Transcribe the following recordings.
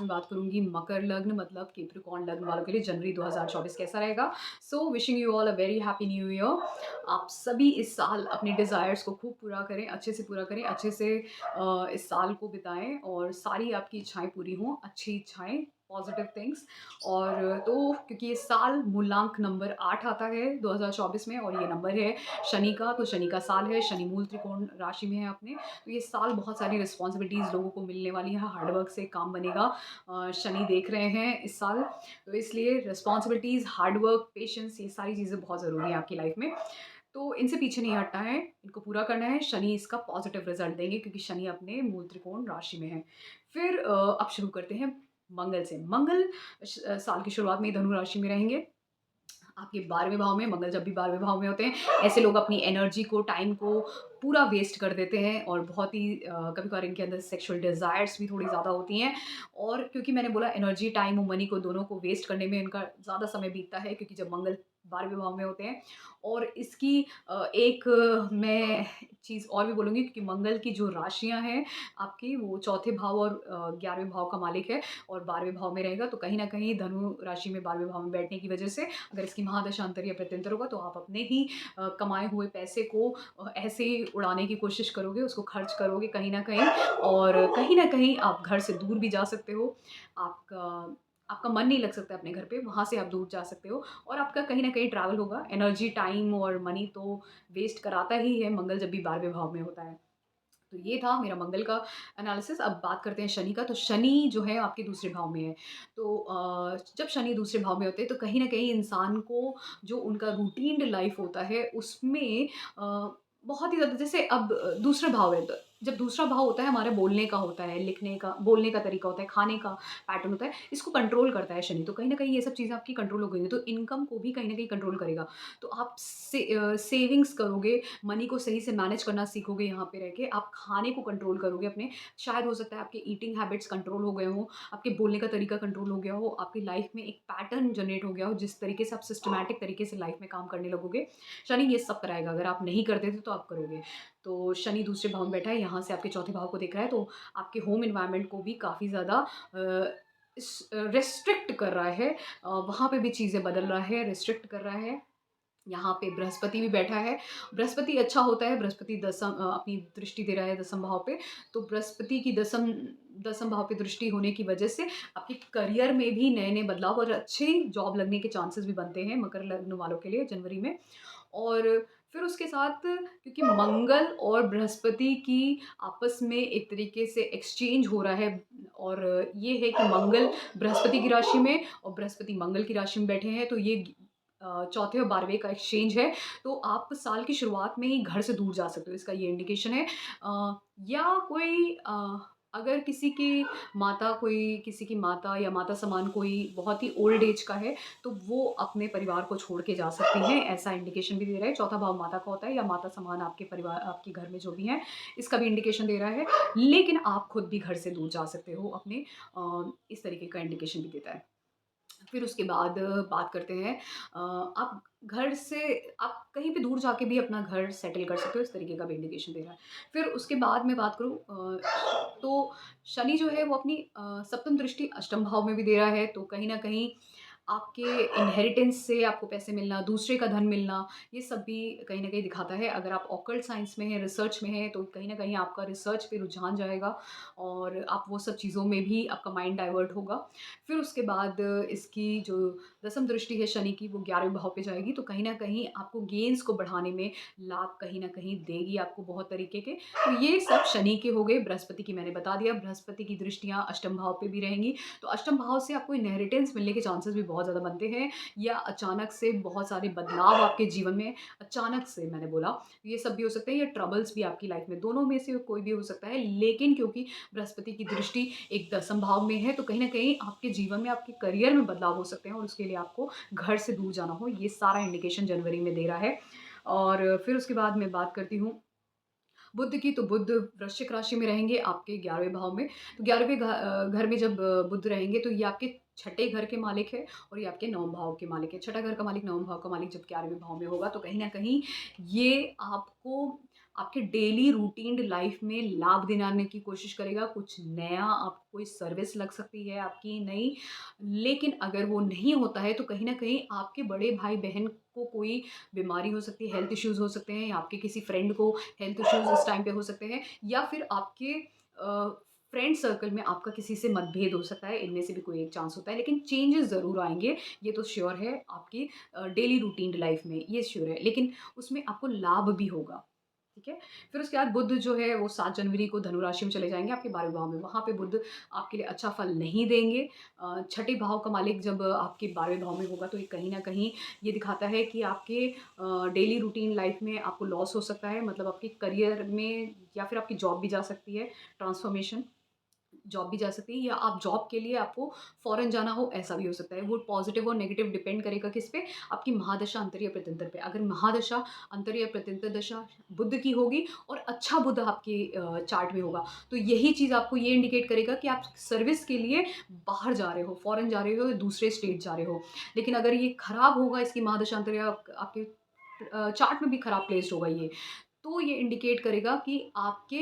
में बात करूँगी मकर लग्न मतलब कैप्रिकॉर्न लग्न वालों के लिए जनवरी 2024 कैसा रहेगा। So wishing you all a very happy new year. आप सभी इस साल अपने डिज़ायर्स को खूब पूरा करें, अच्छे से पूरा करें, अच्छे से इस साल को बिताएँ और सारी आपकी इच्छाएँ पूरी हों, अच्छी इच्छाएँ, पॉजिटिव थिंग्स। और तो क्योंकि ये साल मूलांक नंबर 8 आता है 2024 में और ये नंबर है शनि का, तो शनि का साल है, शनि मूल त्रिकोण राशि में है अपने। तो ये साल बहुत सारी रिस्पॉन्सिबिलिटीज़ लोगों को मिलने वाली है, हार्ड वर्क से काम बनेगा। शनि देख रहे हैं इस साल, तो इसलिए रिस्पॉन्सिबिलिटीज़, हार्ड वर्क, पेशेंस ये सारी चीज़ें बहुत ज़रूरी हैं आपकी लाइफ में। तो इनसे पीछे नहीं हटना है, इनको पूरा करना है। शनि इसका पॉजिटिव रिजल्ट देंगे क्योंकि शनि अपने मूल त्रिकोण राशि में है। फिर अब शुरू करते हैं मंगल से। मंगल साल की शुरुआत में ही धनु राशि में रहेंगे। आपके 12वें भाव में मंगल, जब भी 12वें भाव में होते हैं, ऐसे लोग अपनी एनर्जी को, टाइम को पूरा वेस्ट कर देते हैं और बहुत ही कभी-कभार इनके अंदर सेक्सुअल डिज़ायर्स भी थोड़ी ज़्यादा होती हैं। और क्योंकि मैंने बोला एनर्जी, टाइम और मनी को दोनों को वेस्ट करने में इनका ज़्यादा समय बीतता है क्योंकि जब मंगल 12वें भाव में होते हैं। और इसकी एक मैं चीज़ और भी बोलूँगी क्योंकि मंगल की जो राशियाँ हैं आपकी, वो चौथे भाव और 11वें भाव का मालिक है और 12वें भाव में रहेगा। तो कहीं न कहीं धनु राशि में 12वें भाव में बैठने की वजह से अगर इसकी महादशा अंतर या प्रत्यंतर होगा तो आप अपने ही कमाए हुए पैसे को ऐसे ही उड़ाने की कोशिश करोगे, उसको खर्च करोगे कहीं न कहीं और कहीं न कहीं आप घर से दूर भी जा सकते हो। आपका आपका मन नहीं लग सकता है अपने घर पे, वहाँ से आप दूर जा सकते हो और आपका कहीं न कहीं ट्रैवल होगा। एनर्जी, टाइम और मनी तो वेस्ट कराता ही है मंगल जब भी 12वें भाव में होता है। तो ये था मेरा मंगल का एनालिसिस। अब बात करते हैं शनि का। तो शनि जो है आपके दूसरे भाव में है। तो जब शनि दूसरे भाव में होते हैं तो कहीं न कहीं इंसान को जो उनका रूटीन्ड लाइफ़ होता है उसमें बहुत ही ज़्यादा जैसे अब दूसरा भाव है, तो जब दूसरा भाव होता है हमारे बोलने का होता है, लिखने का, बोलने का तरीका होता है, खाने का पैटर्न होता है, इसको कंट्रोल करता है शनि। तो कहीं न कहीं ये सब चीज़ें आपकी कंट्रोल हो गई हैं, तो इनकम को भी कहीं न कहीं कंट्रोल करेगा। तो आप सेविंग्स करोगे, मनी को सही से मैनेज करना सीखोगे यहाँ पे रह के, आप खाने को कंट्रोल करोगे अपने। शायद हो सकता है आपके ईटिंग हैबिट्स कंट्रोल हो गए हों, आपके बोलने का तरीका कंट्रोल हो गया हो, आपकी लाइफ में एक पैटर्न जनरेट हो गया हो, जिस तरीके से आप सिस्टमैटिक तरीके से लाइफ में काम करने लगोगे। शनि ये सब कराएगा, अगर आप नहीं करते थे तो आप करोगे। तो शनि दूसरे भाव में बैठा है, यहाँ से आपके चौथे भाव को देख रहा है, तो आपके होम एनवायरनमेंट को भी काफ़ी ज़्यादा रिस्ट्रिक्ट कर रहा है। वहाँ पे भी चीज़ें बदल रहा है, रिस्ट्रिक्ट कर रहा है। यहाँ पे बृहस्पति भी बैठा है। बृहस्पति अच्छा होता है, बृहस्पति अपनी दृष्टि दे रहा है दसम भाव पे। तो बृहस्पति की दसम दसम भाव पे दृष्टि होने की वजह से आपके करियर में भी नए-नए बदलाव और अच्छी जॉब लगने के चांसेस भी बनते हैं मकर लग्न वालों के लिए जनवरी में। और फिर उसके साथ क्योंकि मंगल और बृहस्पति की आपस में एक तरीके से एक्सचेंज हो रहा है और ये है कि मंगल बृहस्पति की राशि में और बृहस्पति मंगल की राशि में बैठे हैं, तो ये चौथे और 12वें का एक्सचेंज है। तो आप साल की शुरुआत में ही घर से दूर जा सकते हो, इसका ये इंडिकेशन है। या कोई अगर किसी की माता या माता समान कोई बहुत ही ओल्ड एज का है, तो वो अपने परिवार को छोड़ के जा सकती हैं, ऐसा इंडिकेशन भी दे रहा है। चौथा भाव माता का होता है या माता समान आपके परिवार, आपके घर में जो भी हैं, इसका भी इंडिकेशन दे रहा है। लेकिन आप खुद भी घर से दूर जा सकते हो अपने, इस तरीके का इंडिकेशन भी देता है। फिर उसके बाद बात करते हैं, आप घर से आप कहीं पे दूर जाके भी अपना घर सेटल कर सकते हो, इस तरीके का भी इंडिकेशन दे रहा है। फिर उसके बाद मैं बात करूँ तो शनि जो है वो अपनी सप्तम दृष्टि अष्टम भाव में भी दे रहा है, तो कहीं न कहीं आपके इनहेरिटेंस से आपको पैसे मिलना, दूसरे का धन मिलना, ये सब भी कहीं न कहीं दिखाता है। अगर आप ऑकल्ट साइंस में हैं, रिसर्च में हैं, तो कहीं न कहीं आपका रिसर्च पे रुझान जाएगा और आप वो सब चीज़ों में भी आपका माइंड डाइवर्ट होगा। फिर उसके बाद इसकी जो दसम दृष्टि है शनि की, वो 11वें भाव पे जाएगी, तो कहीं न कहीं आपको गेन्स को बढ़ाने में लाभ कहीं न कहीं देगी आपको बहुत तरीके के। तो ये सब शनि के हो गए। बृहस्पति की मैंने बता दिया, बृहस्पति की दृष्टियाँ अष्टम भाव पे भी रहेंगी, तो अष्टम भाव से आपको इनहेरिटेंस मिलने के चांसेस भी बहुत ज़्यादा बनते हैं या अचानक से बहुत सारे बदलाव आपके जीवन में, अचानक से मैंने बोला, ये सब भी हो सकते हैं या ट्रबल्स भी आपकी लाइफ में, दोनों में से कोई भी हो सकता है। लेकिन क्योंकि बृहस्पति की दृष्टि एक दसम भाव में है, तो कहीं न कहीं आपके जीवन में, आपके करियर में बदलाव हो सकते हैं और उसके लिए आपको घर से दूर जाना हो, ये सारा इंडिकेशन जनवरी में दे रहा है। और फिर उसके बाद मैं बात करती हूँ बुध की, तो बुध वृश्चिक राशि में रहेंगे आपके 11वें भाव में। तो 11वें घर में जब बुध रहेंगे तो ये आपके छठे घर के मालिक है और ये आपके नवम भाव के मालिक है। छठा घर का मालिक, नवम भाव का मालिक जब 11वें भाव में होगा, तो कहीं न कहीं ये आपको आपके डेली रूटीन लाइफ में लाभ दिलाने की कोशिश करेगा। कुछ नया आपको कोई सर्विस लग सकती है आपकी नई, लेकिन अगर वो नहीं होता है तो कहीं न कहीं आपके बड़े भाई-बहन को कोई बीमारी हो सकती है, हेल्थ इश्यूज़ हो सकते हैं, या आपके किसी फ्रेंड को हेल्थ इश्यूज़ इस टाइम पे हो सकते हैं, या फिर आपके फ्रेंड सर्कल में आपका किसी से मतभेद हो सकता है, इनमें से भी कोई एक चांस होता है। लेकिन चेंजेस ज़रूर आएँगे, ये तो श्योर है आपकी डेली रूटीन लाइफ में, ये श्योर है। लेकिन उसमें आपको लाभ भी होगा, ठीक है? फिर उसके बाद बुध जो है वो 7 जनवरी को धनु राशि में चले जाएँगे आपके 12वें भाव में। वहाँ पे बुध आपके लिए अच्छा फल नहीं देंगे। छठे भाव का मालिक जब आपके 12वें भाव में होगा तो ये कहीं न कहीं ये दिखाता है कि आपके डेली रूटीन लाइफ में आपको लॉस हो सकता है। मतलब आपके करियर में या फिर आपकी जॉब भी जा सकती है, ट्रांसफ़ॉर्मेशन जॉब भी जा सकती है, या आप जॉब के लिए आपको फ़ॉरेन जाना हो, ऐसा भी हो सकता है। वो पॉज़िटिव और नेगेटिव डिपेंड करेगा किस पे? आपकी महादशा, अंतर्य, प्रत्यंतर पे। अगर महादशा, अंतर्य, प्रत्यंतर दशा बुध की होगी और अच्छा बुध आपके चार्ट में होगा, तो यही चीज़ आपको ये इंडिकेट करेगा कि आप सर्विस के लिए बाहर जा रहे हो, फ़ॉरेन जा रहे हो, या दूसरे स्टेट जा रहे हो। लेकिन अगर ये खराब होगा, इसकी महादशा, अंतर्य आपके चार्ट में भी खराब प्लेस्ड होगा ये, तो ये इंडिकेट करेगा कि आपके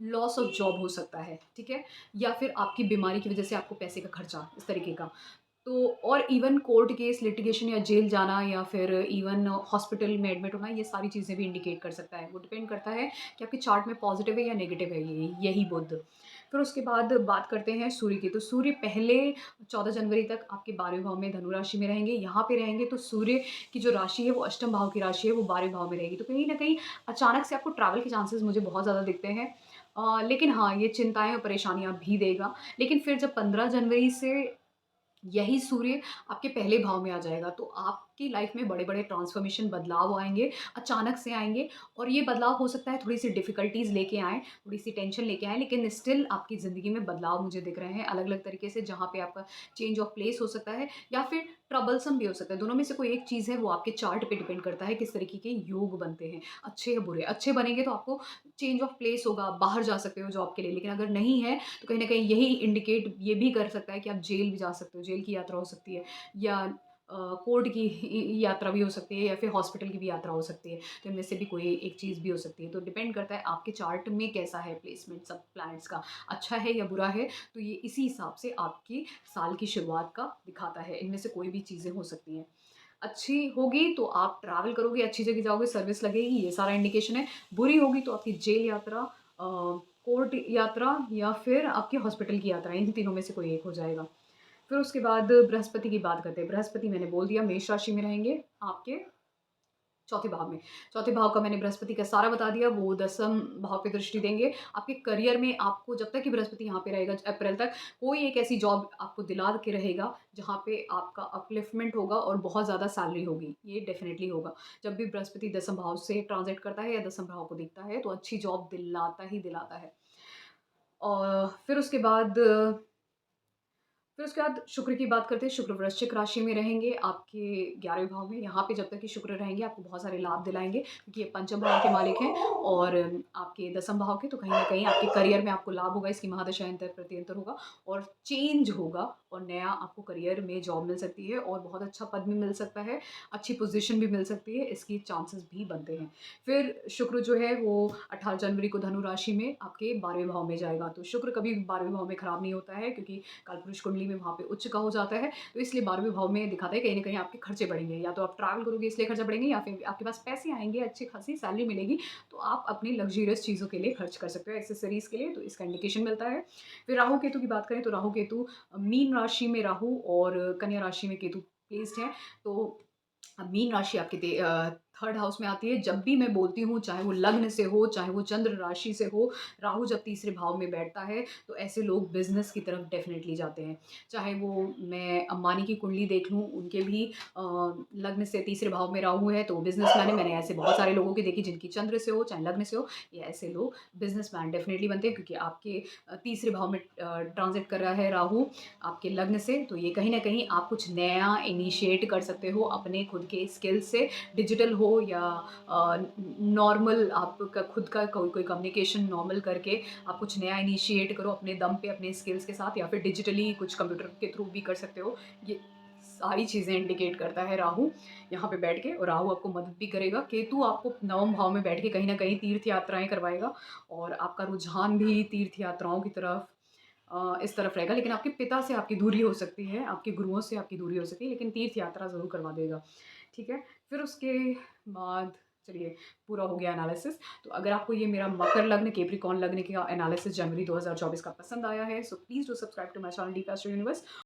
लॉस ऑफ जॉब हो सकता है, ठीक है? या फिर आपकी बीमारी की वज़ह से आपको पैसे का खर्चा, इस तरीके का। तो और इवन कोर्ट केस, लिटिगेशन या जेल जाना, या फिर इवन हॉस्पिटल में एडमिट होना, ये सारी चीज़ें भी इंडिकेट कर सकता है। वो डिपेंड करता है कि आपके चार्ट में पॉज़िटिव है या नेगेटिव है यही बुध। फिर उसके बाद बात करते हैं सूर्य की। तो सूर्य पहले 14 जनवरी तक आपके 12वें भाव में धनु राशि में रहेंगे। यहाँ पे रहेंगे तो सूर्य की जो राशि है वो अष्टम भाव की राशि है, वो 12वें भाव में रहेगी। तो कहीं न कहीं अचानक से आपको ट्रैवल के चांसेस मुझे बहुत ज़्यादा दिखते हैं। लेकिन हाँ, ये चिंताएँ और परेशानियाँ भी देगा। लेकिन फिर जब 15 जनवरी से यही सूर्य आपके पहले भाव में आ जाएगा, तो आपकी लाइफ में बड़े-बड़े ट्रांसफ़ॉर्मेशन बदलाव आएँगे, अचानक से आएँगे, और ये बदलाव हो सकता है थोड़ी-सी डिफ़िकल्टीज़ लेके आएँ, थोड़ी-सी टेंशन लेके आएँ, लेकिन स्टिल आपकी ज़िंदगी में बदलाव मुझे दिख रहे हैं अलग-अलग तरीके से, जहाँ पे आपका चेंज ऑफ प्लेस हो सकता है या फिर ट्रबलसम भी हो सकता है। दोनों में से कोई एक चीज़ है, वो आपके चार्ट पे डिपेंड करता है किस तरीके के योग बनते हैं, अच्छे या बुरे। अच्छे बनेंगे तो आपको चेंज ऑफ प्लेस होगा, आप बाहर जा सकते हो जॉब के लिए, लेकिन अगर नहीं है तो कहीं न कहीं यही इंडिकेट ये भी कर सकता है कि आप जेल भी जा सकते हो, जेल की यात्रा हो सकती है, या कोर्ट की यात्रा भी हो सकती है, या फिर हॉस्पिटल की भी यात्रा हो सकती है। तो इनमें से भी कोई एक चीज़ भी हो सकती है। तो डिपेंड करता है आपके चार्ट में कैसा है प्लेसमेंट सब प्लैनेट्स का, अच्छा है या बुरा है, तो ये इसी हिसाब से आपकी साल की शुरुआत का दिखाता है। इनमें से कोई भी चीज़ें हो सकती हैं। अच्छी होगी तो आप ट्रैवल करोगे, अच्छी जगह जाओगे, सर्विस लगेगी, ये सारा इंडिकेशन है। बुरी होगी तो आपकी जेल यात्रा, कोर्ट यात्रा, या फिर आपकी हॉस्पिटल की यात्रा, इन तीनों में से कोई एक हो जाएगा। फिर उसके बाद बृहस्पति की बात करते हैं। बृहस्पति मैंने बोल दिया मेष राशि में रहेंगे आपके चौथे भाव में। चौथे भाव का मैंने बृहस्पति का सारा बता दिया, वो 10th भाव पे दृष्टि देंगे। आपके करियर में आपको जब तक कि बृहस्पति यहाँ पे रहेगा अप्रैल तक, कोई एक ऐसी जॉब आपको दिला के रहेगा, जहाँ पे आपका अपलिफ्टमेंट होगा और बहुत ज़्यादा सैलरी होगी, ये डेफ़िनेटली होगा। जब भी बृहस्पति 10th भाव से ट्रांज़िट करता है या 10th भाव को देखता है, तो अच्छी जॉब दिलाता ही दिलाता है। और फिर उसके बाद शुक्र की बात करते हैं। शुक्र वृश्चिक राशि में रहेंगे आपके 11वें भाव में। यहाँ पे जब तक कि शुक्र रहेंगे आपको बहुत सारे लाभ दिलाएँगे, क्योंकि ये पंचम भाव के मालिक हैं और आपके 10th भाव के, तो कहीं न कहीं आपके करियर में आपको लाभ होगा। इसकी महादशा अंतर प्रत्यंतर होगा और चेंज होगा, और नया आपको करियर में जॉब मिल सकती है और बहुत अच्छा पद भी मिल सकता है, अच्छी पोज़ीशन भी मिल सकती है, इसकी चांसेस भी बनते हैं। फिर शुक्र जो है वो 18 जनवरी को धनु राशि में आपके 12वें भाव में जाएगा। तो शुक्र कभी 12वें भाव में खराब नहीं होता है, क्योंकि कालपुरुष कुंडली में वहाँ पे उच्च का हो जाता है, तो इसलिए 12वें भाव में दिखाता है कहीं न कहीं आपके खर्चे बढ़ेंगे। या तो आप ट्रैवल करोगे इसलिए खर्चा बढ़ेंगे, या फिर आपके पास पैसे आएँगे, अच्छी खासी सैलरी मिलेगी, तो आप अपनी लग्ज़रियस चीज़ों के लिए खर्च कर सकते हो, एक्सेसरीज़ के लिए, तो इसका इंडिकेशन मिलता है। फिर राहु केतु की बात करें तो राहु केतु मीन राशि में राहु और कन्या राशि में केतु प्लेस्ड हैं। तो मीन राशि आपके 3rd हाउस में आती है। जब भी मैं बोलती हूँ, चाहे वो लग्न से हो, चाहे वो चंद्र राशि से हो, राहु जब तीसरे भाव में बैठता है, तो ऐसे लोग बिज़नेस की तरफ डेफ़िनेटली जाते हैं। चाहे वो मैं अंबानी की कुंडली देख लूँ, उनके भी लग्न से तीसरे भाव में राहु है, तो वो बिज़नेसमैन है। मैंने ऐसे बहुत सारे लोगों की देखी, जिनकी चंद्र से हो, चाहे लग्न से हो, ये ऐसे लोग बिज़नेसमैन डेफ़िनेटली बनते हैं, क्योंकि आपके तीसरे भाव में ट्रांज़िट कर रहा है राहु आपके लग्न से, तो ये कहीं न कहीं आप कुछ नया इनिशिएट कर सकते हो अपने खुद के स्किल से, डिजिटल हो या नॉर्मल आपका खुद का कोई कोई कम्युनिकेशन नॉर्मल करके आप कुछ नया इनिशिएट करो अपने दम पे, अपने स्किल्स के साथ, या फिर डिजिटली कुछ कंप्यूटर के थ्रू भी कर सकते हो। ये सारी चीज़ें इंडिकेट करता है राहु यहाँ पे बैठ के, और राहु आपको मदद भी करेगा। केतु आपको नवम भाव में बैठ के कहीं न कहीं तीर्थ यात्राएँ करवाएगा, और आपका रुझान भी तीर्थ यात्राओं की तरफ इस तरफ रहेगा। लेकिन आपके पिता से आपकी दूरी हो सकती है, आपके गुरुओं से आपकी दूरी हो सकती है, लेकिन तीर्थ यात्रा ज़रूर करवा देगा, ठीक है? फिर उसके बाद चलिए, पूरा हो गया एनालिसिस। तो अगर आपको ये मेरा मकर लग्न, कैप्रिकॉर्न लग्न का एनालिसिस जनवरी 2024 का पसंद आया है, so please do subscribe to my channel D Caster universe.